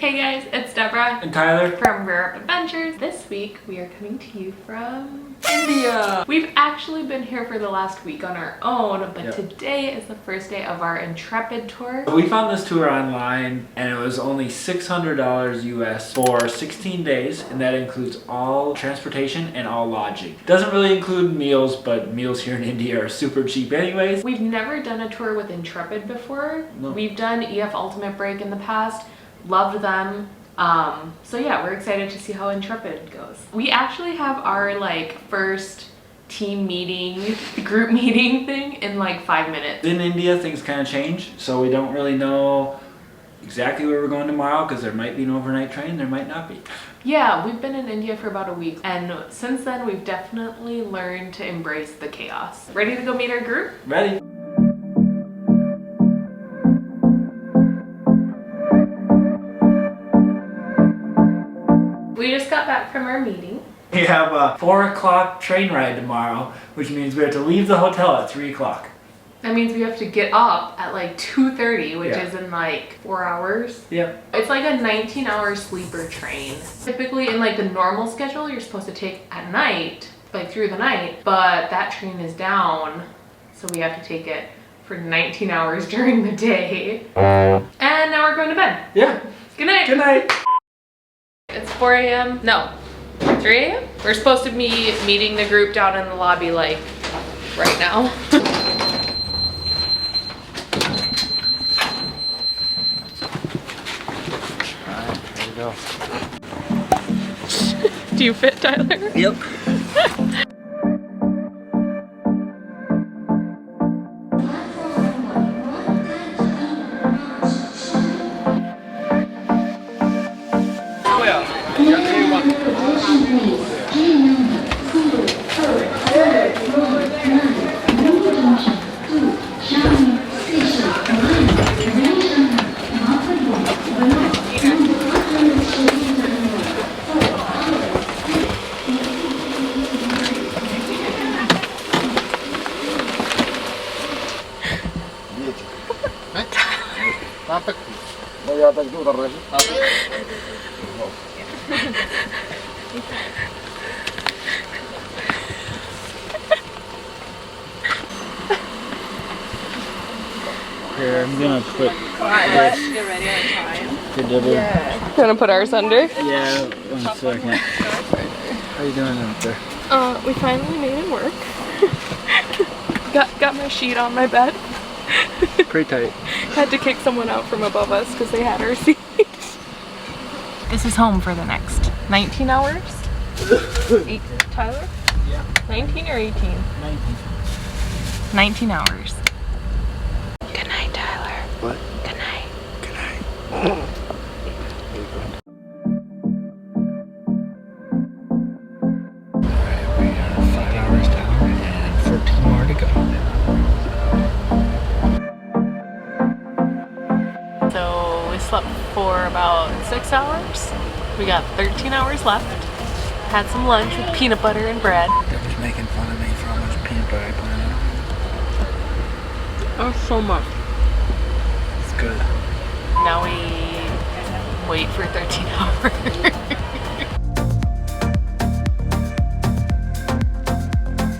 Hey guys, it's Deborah and Tyler from Raarup Adventures. This week we are coming to you from India. We've actually been here for the last week on our own, but Yep. Today is the first day of our Intrepid Tour. We found this tour online and it was only $600 US for 16 days, and that includes all transportation and all lodging. Doesn't really include meals, but meals here in India are super cheap anyways. We've never done a tour with Intrepid before. No. We've done EF Ultimate Break in the past, loved them. So yeah, we're excited to see how Intrepid goes. We actually have our first team meeting, group meeting thing in 5 minutes. In India, things kind of change, so we don't really know exactly where we're going tomorrow because there might be an overnight train, there might not be. Yeah, we've been in India for about a week, and since then we've definitely learned to embrace the chaos. Ready to go meet our group? Ready? We just got back from our meeting. We have a 4 o'clock train ride tomorrow, which means we have to leave the hotel at 3 o'clock. That means we have to get up at 2:30, which Yeah. is in 4 hours. Yep. It's like a 19-hour sleeper train. Typically in the normal schedule, you're supposed to take at night, through the night, but that train is down, so we have to take it for 19 hours during the day. And now we're going to bed. Yeah. Good night. Good night. It's 4 a.m. No, 3 a.m. We're supposed to be meeting the group down in the lobby right now. Alright, there we go. Do you fit, Tyler? Yep. Here, I'm gonna put this. Get ready on time. Good, Deborah. Yeah. You wanna put ours under? Yeah, 1 second. How you doing up there? We finally made it work. got my sheet on my bed. Pretty tight. Had to kick someone out from above us because they had our seat. This is home for the next 19 hours? Tyler? Yeah. 19 or 18? 19. 19 hours. Good night, Tyler. What? Good night. Good night. Alright, we are 5 hours down and 14 more to go. So we slept for about 6 hours. We got 13 hours left. Had some lunch with peanut butter and bread. Deborah's making fun of me for how much peanut butter I put in it. Oh, so much. It's good. Now we wait for 13 hours.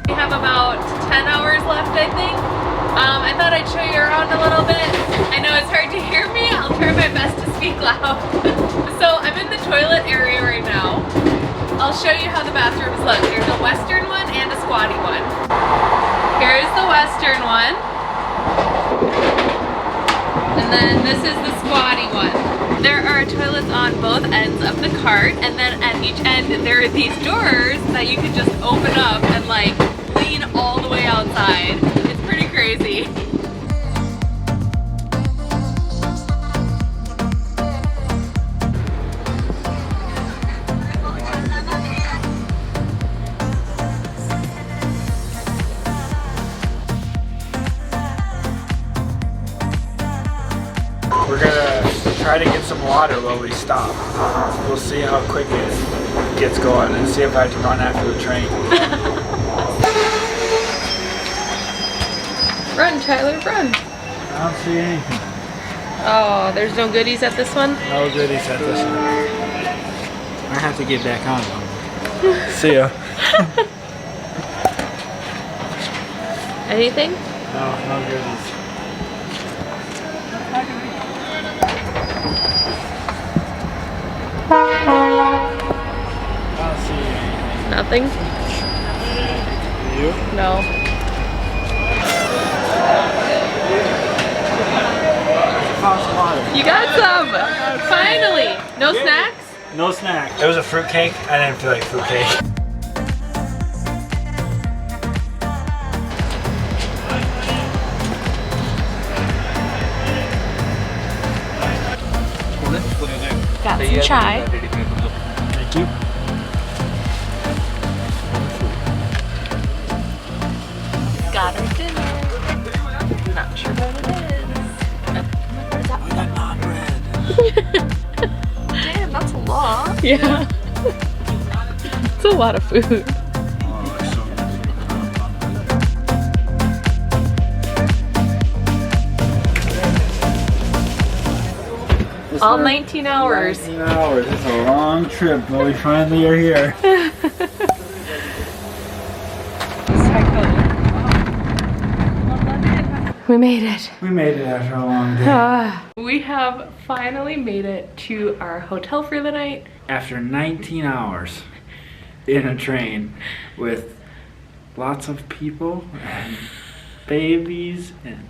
We have about 10 hours left, I think. I thought I'd show you around a little bit. I know it's hard to hear me. I'll try my best to speak loud. So I'm in the toilet area right now. I'll show you how the bathrooms look. There's a western one and a squatty one. Here's the western one. And then this is the squatty one. There are toilets on both ends of the cart, and then at each end there are these doors that you can just open up and lean all the way outside. It's pretty crazy. We're gonna try to get some water while we stop. We'll see how quick it gets going and see if I can run after the train. Run, Tyler, run. I don't see anything. Oh, there's no goodies at this one? No goodies at this one. I have to get back on one. See ya. Anything? No, no goodies. I don't see anything. Nothing? You? No. You got some! Finally! No snacks? No snack. It was a fruitcake. I didn't feel like fruitcake. Got some chai. Thank you. Got our dinner. Not sure what it is. Damn, that's a lot. Yeah. It's a lot of food. All 19 hours. 19 hours. It's a long trip, but we finally are here. We made it. We made it after a long day. We have finally made it to our hotel for the night. After 19 hours in a train with lots of people and babies and...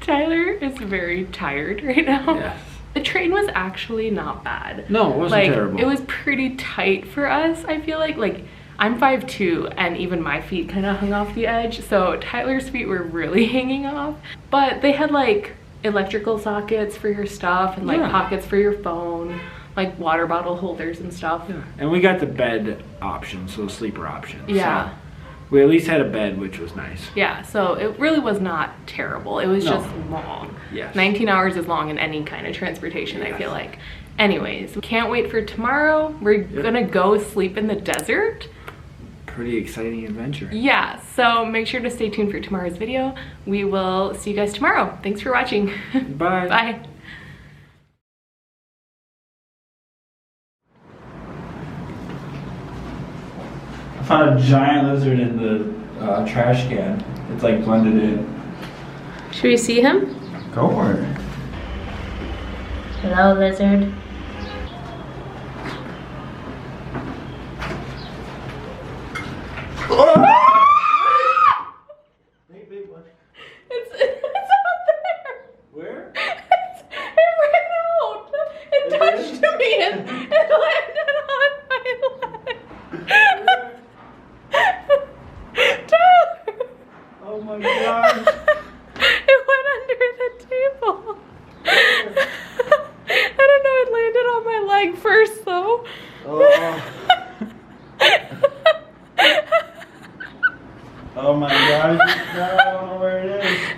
Tyler is very tired right now. Yes. The train was actually not bad. No, it wasn't terrible. It was pretty tight for us, I feel like. Like, I'm 5'2", and even my feet kind of hung off the edge, so Tyler's feet were really hanging off. But they had, like, electrical sockets for your stuff and, like, pockets for your phone, like, water bottle holders and stuff. Yeah. And we got the bed option, so the sleeper option. Yeah. So we at least had a bed, which was nice. Yeah, so it really was not terrible. It was just long. Yes. 19 hours is long in any kind of transportation, I feel like. Anyways, we can't wait for tomorrow. We're gonna go sleep in the desert. Pretty exciting adventure. Yeah, so make sure to stay tuned for tomorrow's video. We will see you guys tomorrow. Thanks for watching. Bye. Bye. I found a giant lizard in the trash can. It's like blended in. Should we see him? Go for it. Hello, lizard. It's out there. Where? It ran out. It touched me and it landed on my leg. Tyler. Oh my gosh. It went under the table. I don't know, it landed on my leg first though. Oh. Oh my gosh. I don't know where it is.